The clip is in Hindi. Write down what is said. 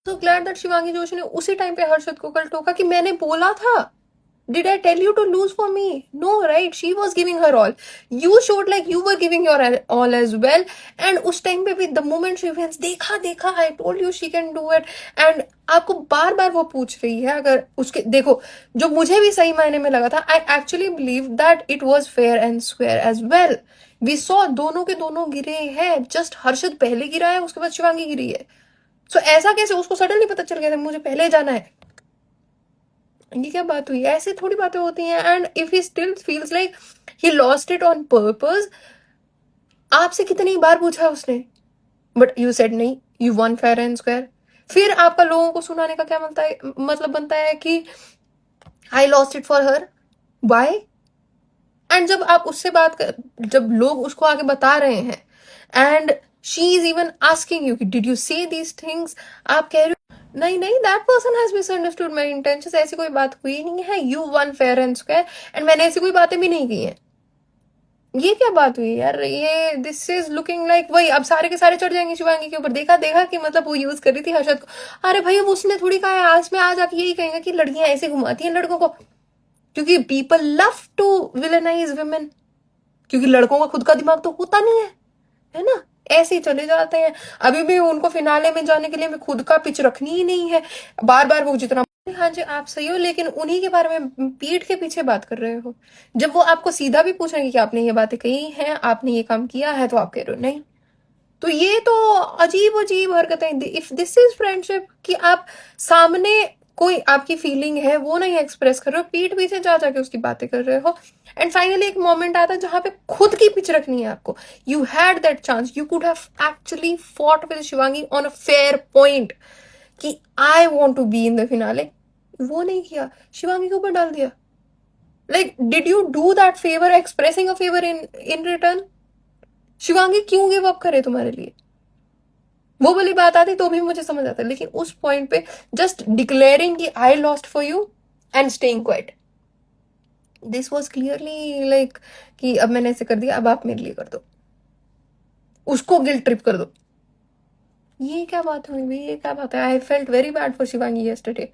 So glad that Shivangi Joshi ने उसी टाइम पे हर्षद को कल टोका कि मैंने बोला था, did I tell you to lose for me? No, right? She was giving her all. You showed like you were giving your all as well. And उस टाइम पे भी the moment she wins, देखा देखा, I told you she can do it. And आपको बार बार वो पूछ रही है, अगर उसके देखो, जो मुझे भी सही मायने में लगा था, I actually believe that it was fair and square as well. We saw दोनों के दोनों गिरे हैं, just हर्षद पहले गिरा है, उसके बाद शिवांगी गिरी है. सो ऐसा कैसे उसको सडनली पता चल गया था मुझे पहले जाना है? ये क्या बात हुई? ऐसी थोड़ी बातें होती हैं. And if he still feels like he lost it on purpose, आपसे कितनी बार पूछा उसने, बट यू सेड नहीं, you one fair and square. फिर आपका लोगों को सुनाने का क्या मतलब बनता है कि I lost it for her, why? And जब आप उससे बात कर, जब लोग उसको आगे बता रहे हैं, and she is even asking you कि डिड यू से दीज थिंग्स, आप कह रहे हो नहीं नहीं, that person has misunderstood my intention, ऐसी कोई बात हुई नहीं है, you one fair and square, and मैंने ऐसी कोई बातें भी नहीं की हैं. ये क्या बात हुई यार? ये दिस इज लुकिंग लाइक वही, अब सारे के सारे चढ़ जाएंगे शिवांगी के ऊपर. देखा देखा कि मतलब वो यूज कर रही थी हर्षद को. अरे भाई, अब उसने थोड़ी कहा है, आज में आज आके यही कहेंगे कि लड़कियां ऐसे घुमाती हैं लड़कों को, क्योंकि पीपल लव टू विलेनाइज वुमेन, क्योंकि लड़कों का खुद का दिमाग तो होता नहीं है ना, ऐसे ही चले जाते हैं. अभी भी उनको फिनाले में जाने के लिए खुद का पिच रखनी ही नहीं है. बार बार वो जितना, हाँ जी आप सही हो, लेकिन उन्हीं के बारे में पीठ के पीछे बात कर रहे हो. जब वो आपको सीधा भी पूछेंगे कि आपने ये बातें कही हैं, आपने ये काम किया है, तो आप कह रहे हो नहीं. तो ये तो अजीब अजीब हरकतें. इफ दिस इज फ्रेंडशिप, कि आप सामने कोई आपकी फीलिंग है वो नहीं एक्सप्रेस कर रहे हो, पीठ पीछे जा जाके उसकी बातें कर रहे हो. एंड फाइनली एक मोमेंट आता है जहां पे खुद की पिच रखनी है आपको. You had that chance, you could have actually fought with Shivangi on a fair point कि I want to be in the finale. वो नहीं किया, शिवांगी के ऊपर डाल दिया. Like did you do that favour, expressing a favour in return? Shivangi क्यों गिव अप करे तुम्हारे लिए? वो वाली बात आती तो भी मुझे समझ आता, लेकिन उस पॉइंट पे जस्ट डिक्लेयरिंग कि I lost for you and staying quite, this was clearly like कि अब मैंने ऐसे कर दिया, अब आप मेरे लिए कर दो, उसको गिल्ट ट्रिप कर दो. ये क्या बात हुई भाई? ये क्या बात है? I felt very bad for Shivangi yesterday.